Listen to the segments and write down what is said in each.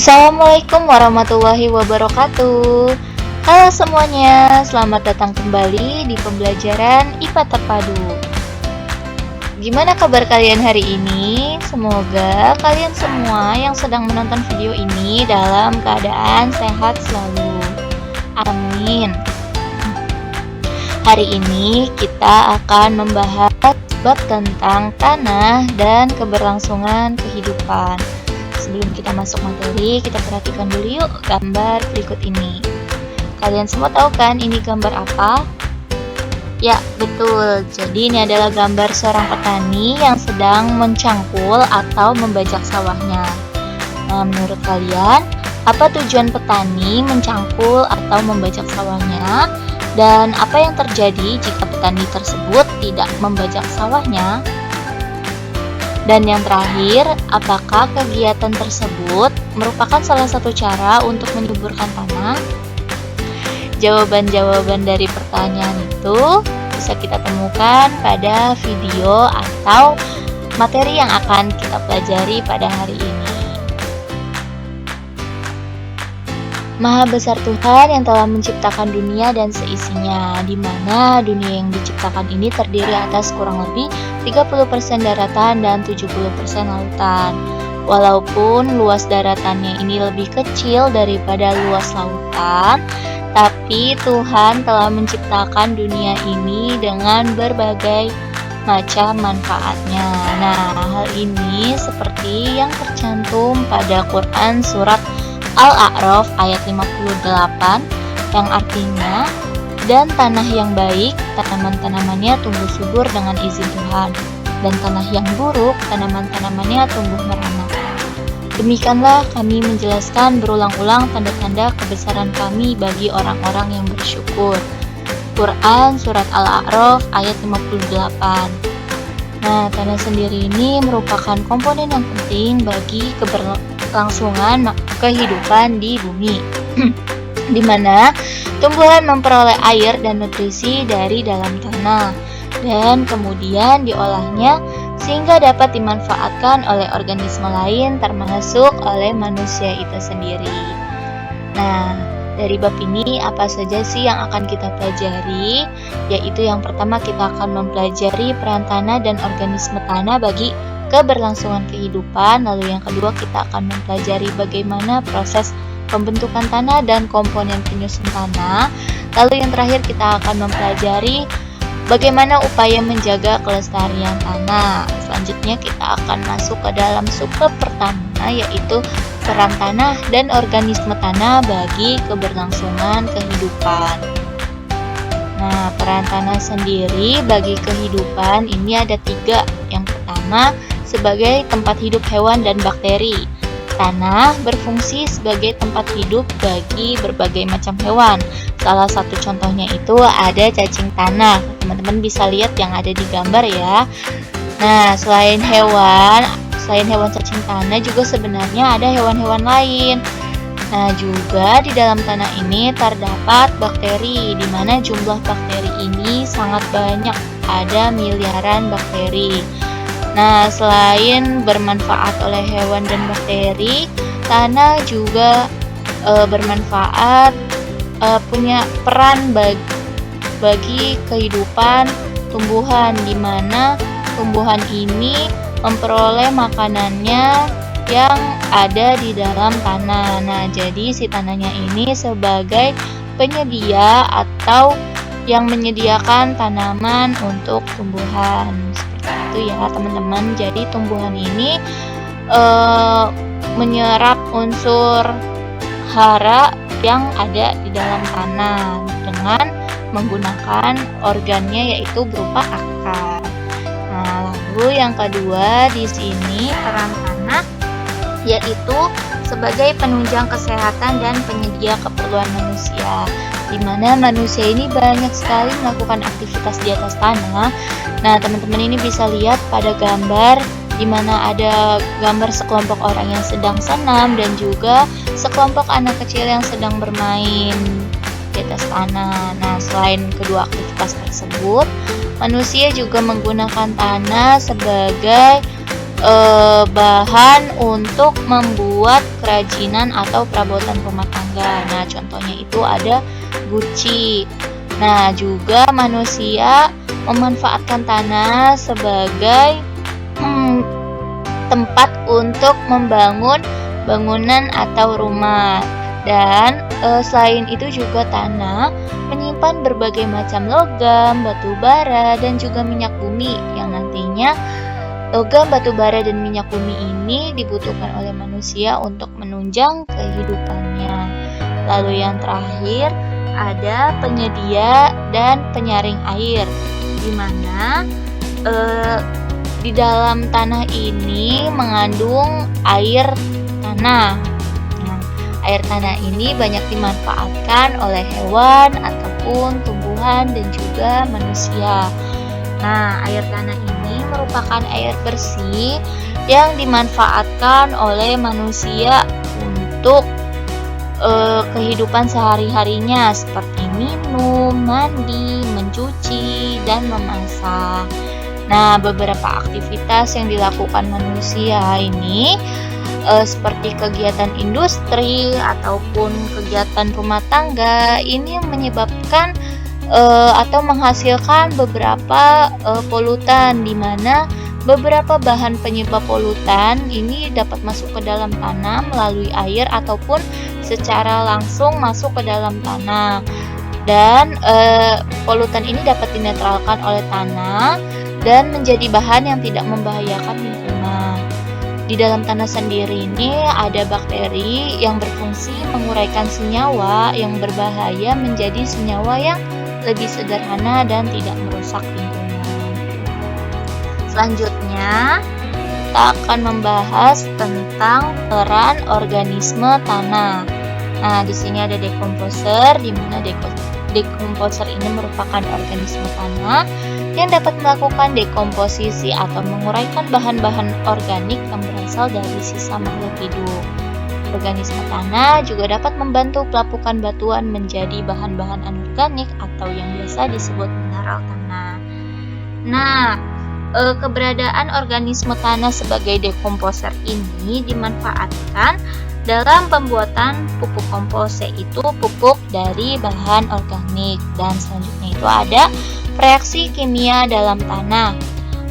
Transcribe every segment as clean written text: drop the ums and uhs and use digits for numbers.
Assalamualaikum warahmatullahi wabarakatuh. Halo semuanya, selamat datang kembali di pembelajaran IPA Terpadu. Gimana kabar kalian hari ini? Semoga kalian semua yang sedang menonton video ini dalam keadaan sehat selalu. Amin. Hari ini kita akan membahas bab tentang tanah dan keberlangsungan kehidupan. Sebelum kita masuk materi, kita perhatikan dulu yuk gambar berikut ini. Kalian semua tahu kan ini gambar apa? Ya, betul. Jadi ini adalah gambar seorang petani yang sedang mencangkul atau membajak sawahnya. Nah, menurut kalian, apa tujuan petani mencangkul atau membajak sawahnya? Dan apa yang terjadi jika petani tersebut tidak membajak sawahnya? Dan yang terakhir, apakah kegiatan tersebut merupakan salah satu cara untuk menyuburkan tanah? Jawaban-jawaban dari pertanyaan itu bisa kita temukan pada video atau materi yang akan kita pelajari pada hari ini. Maha besar Tuhan yang telah menciptakan dunia dan seisinya, di mana dunia yang diciptakan ini terdiri atas kurang lebih 30% daratan dan 70% lautan. Walaupun luas daratannya ini lebih kecil daripada luas lautan, tapi Tuhan telah menciptakan dunia ini dengan berbagai macam manfaatnya. Nah, hal ini seperti yang tercantum pada Quran surat Al-A'raf ayat 58 yang artinya, dan tanah yang baik, tanaman-tanamannya tumbuh subur dengan izin Tuhan, dan tanah yang buruk, tanaman-tanamannya tumbuh merana. Demikianlah kami menjelaskan berulang-ulang tanda-tanda kebesaran kami bagi orang-orang yang bersyukur. Quran surat Al-A'raf ayat 58. Nah, tanah sendiri ini merupakan komponen yang penting bagi keberlangsungan kehidupan di bumi, di mana tumbuhan memperoleh air dan nutrisi dari dalam tanah dan kemudian diolahnya sehingga dapat dimanfaatkan oleh organisme lain termasuk oleh manusia itu sendiri. Nah, dari bab ini apa saja sih yang akan kita pelajari? Yaitu yang pertama kita akan mempelajari peran tanah dan organisme tanah bagi keberlangsungan kehidupan. Lalu yang kedua kita akan mempelajari bagaimana proses pembentukan tanah dan komponen penyusun tanah. Lalu yang terakhir kita akan mempelajari bagaimana upaya menjaga kelestarian tanah. Selanjutnya kita akan masuk ke dalam subbab pertama, yaitu peran tanah dan organisme tanah bagi keberlangsungan kehidupan. Nah, peran tanah sendiri bagi kehidupan ini ada 3. Yang pertama, sebagai tempat hidup hewan dan bakteri. Tanah berfungsi sebagai tempat hidup bagi berbagai macam hewan. Salah satu contohnya itu ada cacing tanah. Teman-teman bisa lihat yang ada di gambar ya. Nah, selain hewan cacing tanah juga sebenarnya ada hewan-hewan lain. Nah, juga di dalam tanah ini terdapat bakteri, di mana jumlah bakteri ini sangat banyak, ada miliaran bakteri. Nah, selain bermanfaat oleh hewan dan bakteri, tanah juga bermanfaat, punya peran bagi kehidupan tumbuhan, di mana tumbuhan ini memperoleh makanannya yang ada di dalam tanah. Nah, jadi si tanahnya ini sebagai penyedia atau yang menyediakan tanaman untuk tumbuhan. Seperti itu ya, teman-teman. Jadi tumbuhan ini menyerap unsur hara yang ada di dalam tanah dengan menggunakan organnya yaitu berupa akar. Nah, lalu yang kedua di sini peran tanah yaitu sebagai penunjang kesehatan dan penyedia keperluan manusia, di mana manusia ini banyak sekali melakukan aktivitas di atas tanah. Nah, teman-teman ini bisa lihat pada gambar di mana ada gambar sekelompok orang yang sedang senam dan juga sekelompok anak kecil yang sedang bermain di atas tanah. Nah, selain kedua aktivitas tersebut, manusia juga menggunakan tanah sebagai bahan untuk membuat kerajinan atau perabotan rumah tangga. Nah, contohnya itu ada guci. Nah, juga manusia memanfaatkan tanah sebagai tempat untuk membangun bangunan atau rumah. Dan selain itu juga tanah menyimpan berbagai macam logam, batu bara, dan juga minyak bumi yang nantinya logam, batu bara, dan minyak bumi ini dibutuhkan oleh manusia untuk menunjang kehidupannya. Lalu yang terakhir ada penyedia dan penyaring air, di mana di dalam tanah ini mengandung air tanah. Nah, air tanah ini banyak dimanfaatkan oleh hewan ataupun tumbuhan dan juga manusia. Nah, air tanah ini merupakan air bersih yang dimanfaatkan oleh manusia untuk kehidupan sehari-harinya seperti minum, mandi, mencuci, dan memasak. Nah, beberapa aktivitas yang dilakukan manusia ini seperti kegiatan industri ataupun kegiatan rumah tangga ini menyebabkan atau menghasilkan beberapa polutan, di mana beberapa bahan penyebab polutan ini dapat masuk ke dalam tanah melalui air ataupun secara langsung masuk ke dalam tanah. Dan polutan ini dapat dinetralkan oleh tanah dan menjadi bahan yang tidak membahayakan lingkungan. Di dalam tanah sendiri ini ada bakteri yang berfungsi menguraikan senyawa yang berbahaya menjadi senyawa yang lebih sederhana dan tidak merusak lingkungan. Selanjutnya, kita akan membahas tentang peran organisme tanah. Nah, di sini ada dekomposer, di mana dekomposer ini merupakan organisme tanah yang dapat melakukan dekomposisi atau menguraikan bahan-bahan organik yang berasal dari sisa makhluk hidup. Organisme tanah juga dapat membantu pelapukan batuan menjadi bahan-bahan anorganik atau yang biasa disebut mineral tanah. Nah, keberadaan organisme tanah sebagai dekomposer ini dimanfaatkan dalam pembuatan pupuk kompos, yaitu pupuk dari bahan organik. Dan selanjutnya itu ada reaksi kimia dalam tanah.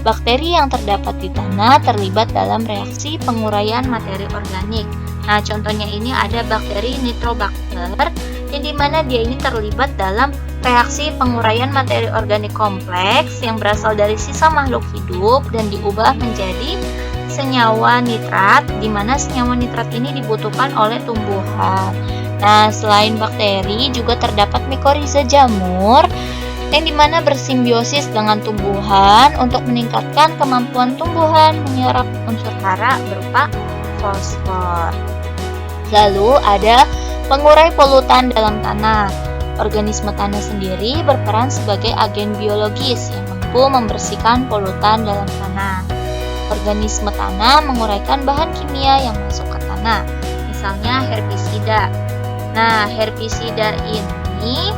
Bakteri yang terdapat di tanah terlibat dalam reaksi penguraian materi organik. Nah, contohnya ini ada bakteri Nitrobacter, yang dimana dia ini terlibat dalam reaksi penguraian materi organik kompleks yang berasal dari sisa makhluk hidup dan diubah menjadi senyawa nitrat, di mana senyawa nitrat ini dibutuhkan oleh tumbuhan. Nah, selain bakteri juga terdapat mikoriza jamur yang dimana bersimbiosis dengan tumbuhan untuk meningkatkan kemampuan tumbuhan menyerap unsur hara berupa fosfor. Lalu ada pengurai polutan dalam tanah. Organisme tanah sendiri berperan sebagai agen biologis yang mampu membersihkan polutan dalam tanah. Organisme tanah menguraikan bahan kimia yang masuk ke tanah, misalnya herbisida. Nah, herbisida ini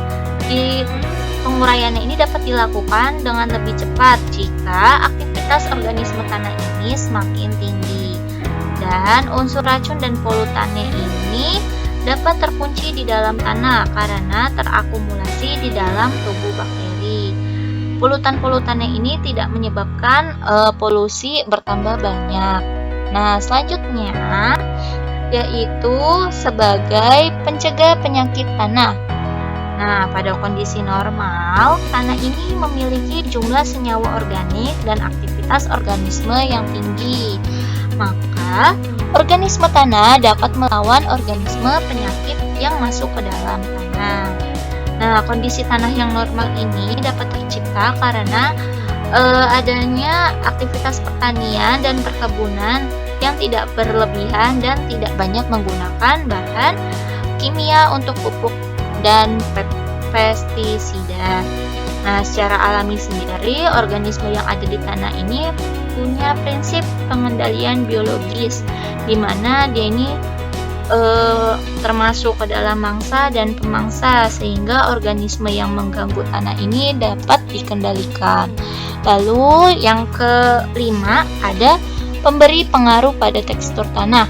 penguraiannya ini dapat dilakukan dengan lebih cepat jika aktivitas organisme tanah ini semakin tinggi. Dan unsur racun dan polutannya ini dapat terkunci di dalam tanah karena terakumulasi di dalam tubuh bakteri. Polutan-polutannya ini tidak menyebabkan polusi bertambah banyak. Nah, selanjutnya yaitu sebagai pencegah penyakit tanah. Nah, pada kondisi normal, tanah ini memiliki jumlah senyawa organik dan aktivitas organisme yang tinggi. Maka, organisme tanah dapat melawan organisme penyakit yang masuk ke dalam tanah. Nah, kondisi tanah yang normal ini dapat tercipta karena adanya aktivitas pertanian dan perkebunan yang tidak berlebihan dan tidak banyak menggunakan bahan kimia untuk pupuk dan pestisida. Nah, secara alami sendiri, organisme yang ada di tanah ini punya prinsip pengendalian biologis, di mana dia ini termasuk ke dalam mangsa dan pemangsa, sehingga organisme yang mengganggu tanah ini dapat dikendalikan. Lalu yang kelima ada pemberi pengaruh pada tekstur tanah.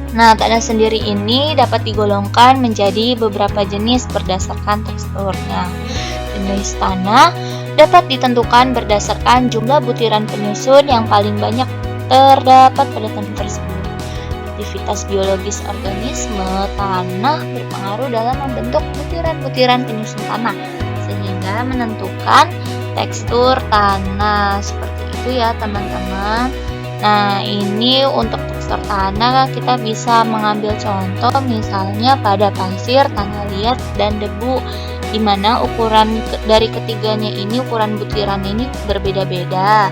Nah, tanah sendiri ini dapat digolongkan menjadi beberapa jenis berdasarkan teksturnya. Jenis tanah dapat ditentukan berdasarkan jumlah butiran penyusun yang paling banyak terdapat pada tanah tersebut. Aktivitas biologis organisme tanah berpengaruh dalam membentuk butiran-butiran penyusun tanah, sehingga menentukan tekstur tanah. Seperti itu ya teman-teman. Nah, ini untuk tekstur tanah kita bisa mengambil contoh misalnya pada pasir, tanah liat, dan debu, di mana ukuran dari ketiganya ini, ukuran butirannya ini berbeda-beda.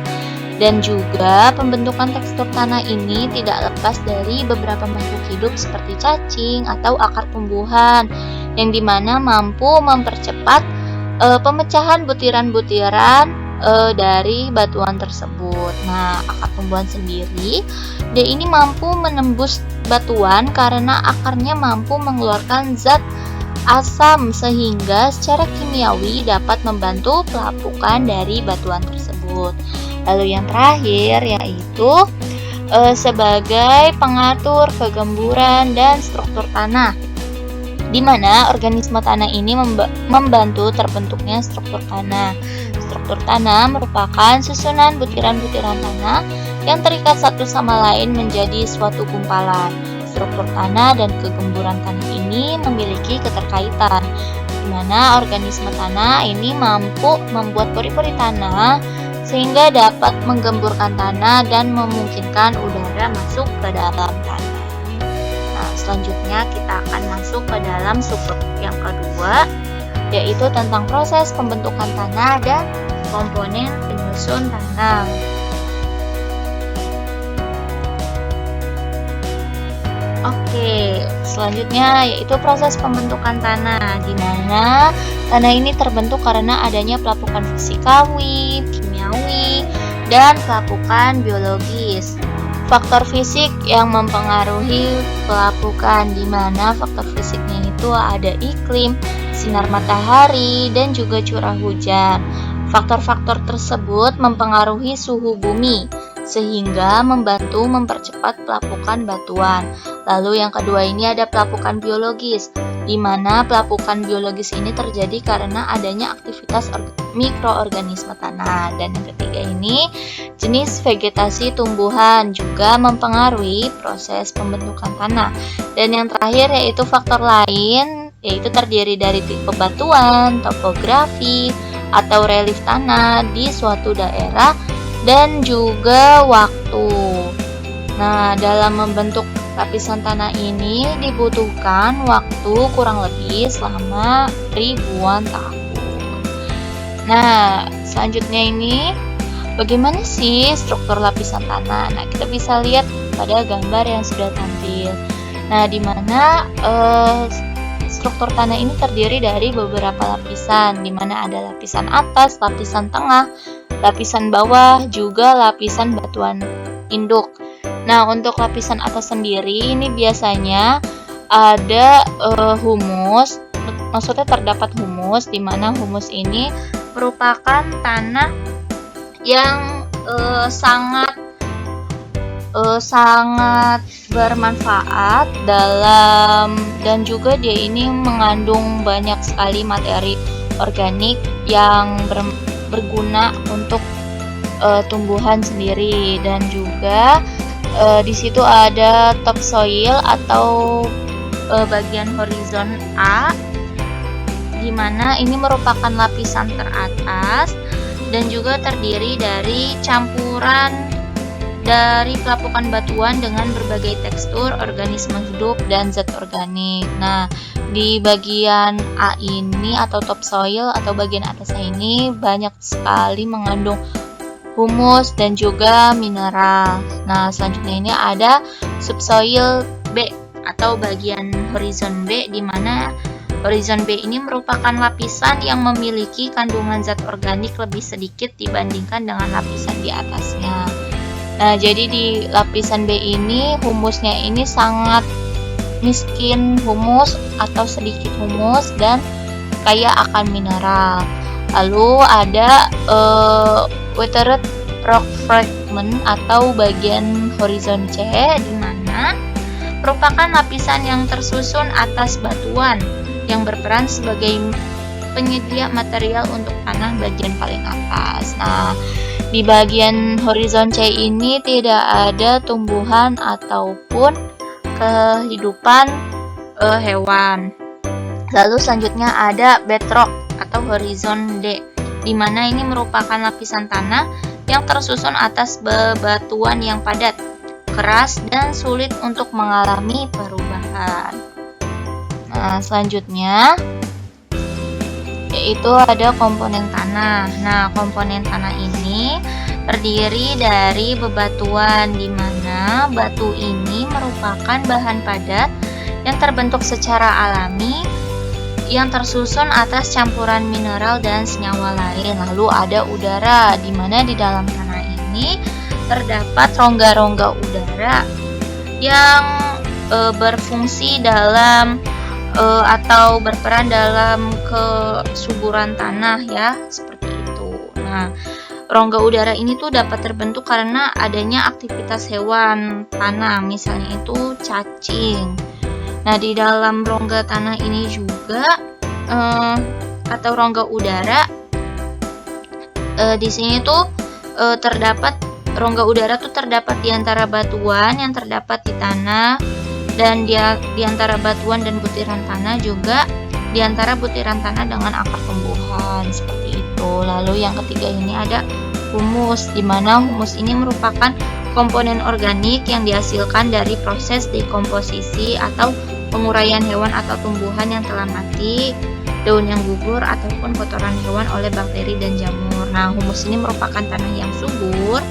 Dan juga pembentukan tekstur tanah ini tidak lepas dari beberapa makhluk hidup seperti cacing atau akar tumbuhan, yang dimana mampu mempercepat pemecahan butiran-butiran dari batuan tersebut. Nah, akar tumbuhan sendiri, dia ini mampu menembus batuan karena akarnya mampu mengeluarkan zat asam sehingga secara kimiawi dapat membantu pelapukan dari batuan tersebut. Lalu yang terakhir yaitu sebagai pengatur kegemburan dan struktur tanah, di mana organisme tanah ini membantu terbentuknya struktur tanah. Struktur tanah merupakan susunan butiran-butiran tanah yang terikat satu sama lain menjadi suatu gumpalan. Struktur tanah dan kegemburan tanah ini memiliki keterkaitan, di mana organisme tanah ini mampu membuat pori-pori tanah sehingga dapat menggemburkan tanah dan memungkinkan udara masuk ke dalam tanah. Nah, selanjutnya kita akan masuk ke dalam subbab yang kedua, yaitu tentang proses pembentukan tanah dan komponen penyusun tanah. Oke, selanjutnya yaitu proses pembentukan tanah, di mana tanah ini terbentuk karena adanya pelapukan fisikawi, kimiawi, dan pelapukan biologis. Faktor fisik yang mempengaruhi pelapukan, di mana faktor fisiknya itu ada iklim, sinar matahari, dan juga curah hujan. Faktor-faktor tersebut mempengaruhi suhu bumi, sehingga membantu mempercepat pelapukan batuan. Lalu yang kedua ini ada pelapukan biologis, di mana pelapukan biologis ini terjadi karena adanya aktivitas mikroorganisme tanah. Dan yang ketiga ini jenis vegetasi tumbuhan juga mempengaruhi proses pembentukan tanah. Dan yang terakhir yaitu faktor lain, yaitu terdiri dari tipe batuan, topografi, atau relief tanah di suatu daerah, dan juga waktu. Nah, dalam membentuk lapisan tanah ini dibutuhkan waktu kurang lebih selama ribuan tahun. Nah, selanjutnya ini bagaimana sih struktur lapisan tanah? Nah, kita bisa lihat pada gambar yang sudah tampil. Nah, di mana struktur tanah ini terdiri dari beberapa lapisan, di mana ada lapisan atas, lapisan tengah, lapisan bawah, juga lapisan batuan induk. Nah, untuk lapisan atas sendiri ini biasanya ada humus, maksudnya terdapat humus, di mana humus ini merupakan tanah yang sangat bermanfaat dalam, dan juga dia ini mengandung banyak sekali materi organik yang berguna untuk tumbuhan sendiri. Dan juga di situ ada topsoil atau bagian horizon A, di mana ini merupakan lapisan teratas dan juga terdiri dari campuran dari pelapukan batuan dengan berbagai tekstur organisme hidup dan zat organik. Nah, di bagian A ini atau topsoil atau bagian atasnya ini banyak sekali mengandung humus dan juga mineral. Nah, selanjutnya ini ada subsoil B atau bagian horizon B, di mana horizon B ini merupakan lapisan yang memiliki kandungan zat organik lebih sedikit dibandingkan dengan lapisan di atasnya. Nah, jadi di lapisan B ini humusnya ini sangat miskin humus atau sedikit humus dan kaya akan mineral. Lalu ada weathered rock segmen atau bagian horizon C, di mana merupakan lapisan yang tersusun atas batuan yang berperan sebagai penyedia material untuk tanah bagian paling atas. Nah, di bagian horizon C ini tidak ada tumbuhan ataupun kehidupan hewan. Lalu selanjutnya ada bedrock atau horizon D, di mana ini merupakan lapisan tanah yang tersusun atas bebatuan yang padat, keras, dan sulit untuk mengalami perubahan. Nah, selanjutnya yaitu ada komponen tanah. Nah, komponen tanah ini terdiri dari bebatuan, di mana batu ini merupakan bahan padat yang terbentuk secara alami yang tersusun atas campuran mineral dan senyawa lain. Lalu ada udara, di mana di dalam tanah ini terdapat rongga-rongga udara yang berfungsi dalam atau berperan dalam kesuburan tanah, ya, seperti itu. Nah, rongga udara ini tuh dapat terbentuk karena adanya aktivitas hewan tanah, misalnya itu cacing. Nah, di dalam rongga tanah ini juga atau rongga udara, di sini tuh terdapat rongga udara tuh terdapat di antara batuan yang terdapat di tanah, dan di antara batuan dan butiran tanah, juga di antara butiran tanah dengan akar tumbuhan, seperti itu. Lalu yang ketiga ini ada humus, di mana humus ini merupakan komponen organik yang dihasilkan dari proses dekomposisi atau penguraian hewan atau tumbuhan yang telah mati, daun yang gugur, ataupun kotoran hewan oleh bakteri dan jamur. Nah, humus ini merupakan tanah yang subur,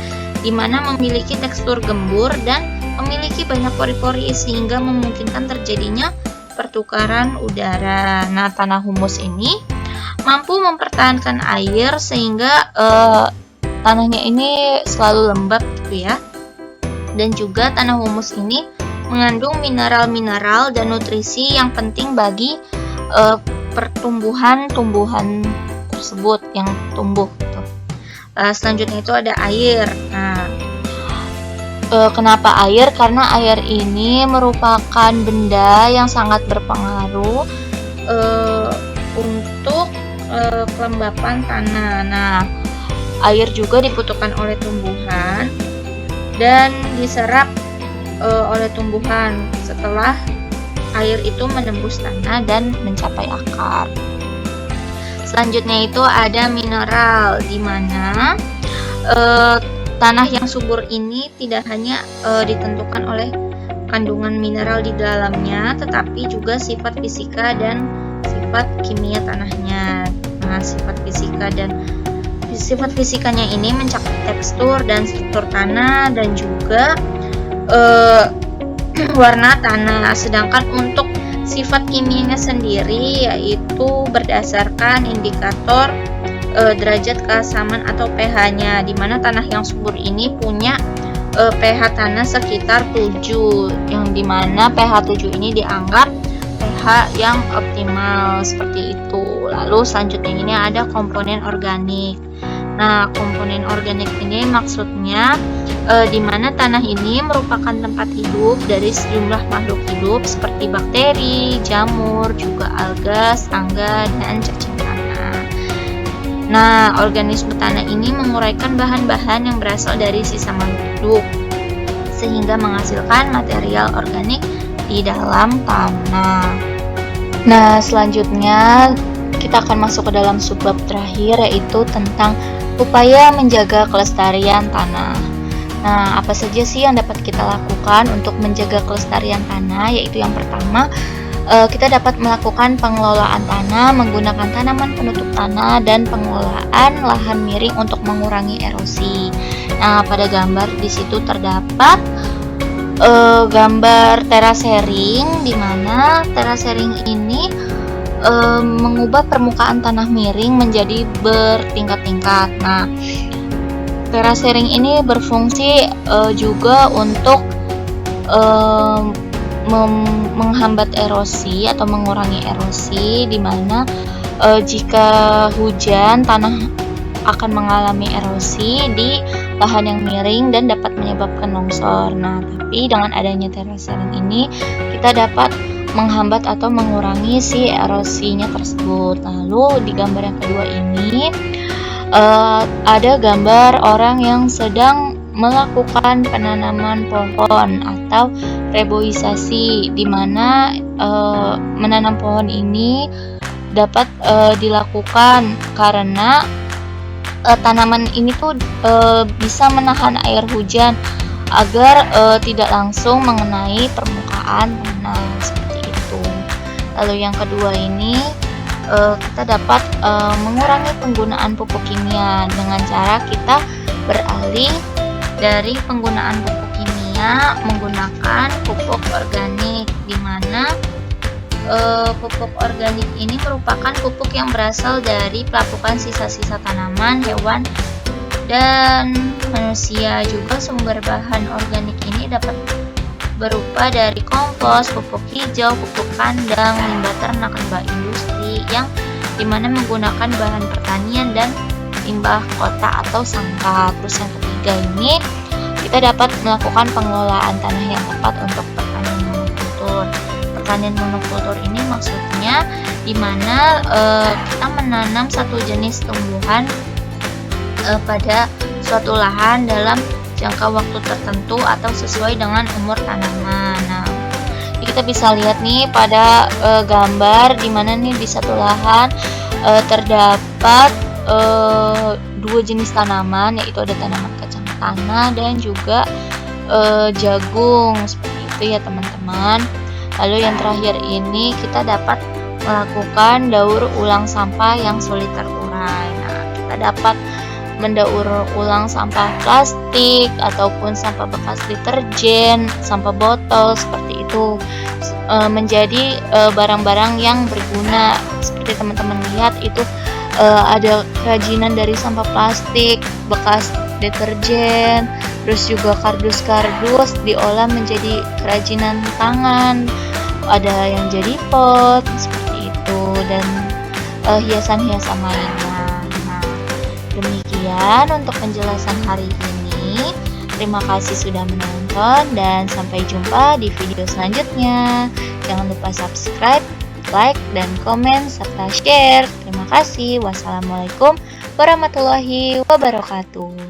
di mana memiliki tekstur gembur dan memiliki banyak pori-pori sehingga memungkinkan terjadinya pertukaran udara. Nah, tanah humus ini mampu mempertahankan air sehingga tanahnya ini selalu lembab, gitu ya. Dan juga tanah humus ini mengandung mineral-mineral dan nutrisi yang penting bagi pertumbuhan-tumbuhan tersebut yang tumbuh, gitu. Selanjutnya itu ada air. Nah, kenapa air? Karena air ini merupakan benda yang sangat berpengaruh untuk kelembapan tanah. Nah, air juga dibutuhkan oleh tumbuhan dan diserap oleh tumbuhan setelah air itu menembus tanah dan mencapai akar. Selanjutnya itu ada mineral, di mana tanah yang subur ini tidak hanya ditentukan oleh kandungan mineral di dalamnya, tetapi juga sifat fisika dan sifat kimia tanahnya. Nah, sifat fisikanya ini mencakup tekstur dan struktur tanah dan juga warna tanah. Sedangkan untuk sifat kimianya sendiri yaitu berdasarkan indikator derajat keasaman atau pH-nya, di mana tanah yang subur ini punya pH tanah sekitar 7, yang dimana pH 7 ini dianggap pH yang optimal, seperti itu. Lalu selanjutnya ini ada komponen organik. Nah, komponen organik ini maksudnya di mana tanah ini merupakan tempat hidup dari sejumlah makhluk hidup seperti bakteri, jamur, juga alga, serangga, dan cacing tanah. Nah, organisme tanah ini menguraikan bahan-bahan yang berasal dari sisa makhluk hidup sehingga menghasilkan material organik di dalam tanah. Nah, selanjutnya kita akan masuk ke dalam subbab terakhir, yaitu tentang upaya menjaga kelestarian tanah. Nah, apa saja sih yang dapat kita lakukan untuk menjaga kelestarian tanah? Yaitu yang pertama, kita dapat melakukan pengelolaan tanah menggunakan tanaman penutup tanah dan pengelolaan lahan miring untuk mengurangi erosi. Nah, pada gambar di situ terdapat gambar terasering, di mana terasering ini mengubah permukaan tanah miring menjadi bertingkat-tingkat. Nah, terasering ini berfungsi juga untuk menghambat erosi atau mengurangi erosi, di mana jika hujan tanah akan mengalami erosi di lahan yang miring dan dapat menyebabkan longsor. Nah, tapi dengan adanya terrassering ini kita dapat menghambat atau mengurangi si erosinya tersebut. Lalu di gambar yang kedua ini ada gambar orang yang sedang melakukan penanaman pohon atau reboisasi, di mana menanam pohon ini dapat dilakukan karena tanaman ini tuh bisa menahan air hujan agar tidak langsung mengenai permukaan tanah seperti itu. Lalu yang kedua ini kita dapat mengurangi penggunaan pupuk kimia dengan cara kita beralih dari penggunaan pupuk kimia menggunakan pupuk organik, di mana pupuk organik ini merupakan pupuk yang berasal dari pelapukan sisa-sisa tanaman, hewan, dan manusia. Juga sumber bahan organik ini dapat berupa dari kompos, pupuk hijau, pupuk kandang, limbah ternak, limbah industri, yang dimana menggunakan bahan pertanian dan limbah kota atau sampah. Terus yang ketiga ini kita dapat melakukan pengelolaan tanah yang tepat untuk pertanian monokultur. Pertanian monokultur ini maksudnya dimana kita menanam satu jenis tumbuhan pada suatu lahan dalam jangka waktu tertentu atau sesuai dengan umur tanaman. Nah, kita bisa lihat nih pada gambar dimana nih di satu lahan terdapat dua jenis tanaman, yaitu ada tanaman kacang tanah dan juga jagung, seperti itu ya teman-teman. Lalu yang terakhir ini kita dapat melakukan daur ulang sampah yang sulit terurai. Nah, kita dapat mendaur ulang sampah plastik ataupun sampah bekas deterjen, sampah botol seperti itu menjadi barang-barang yang berguna. Seperti teman-teman lihat itu ada kerajinan dari sampah plastik, bekas deterjen, terus juga kardus-kardus diolah menjadi kerajinan tangan, ada yang jadi pot seperti itu, dan hiasan-hiasan lainnya. Nah, demikian untuk penjelasan hari ini. Terima kasih sudah menonton dan sampai jumpa di video selanjutnya. Jangan lupa subscribe, like, dan komen, serta share. Terima kasih. Wassalamualaikum warahmatullahi wabarakatuh.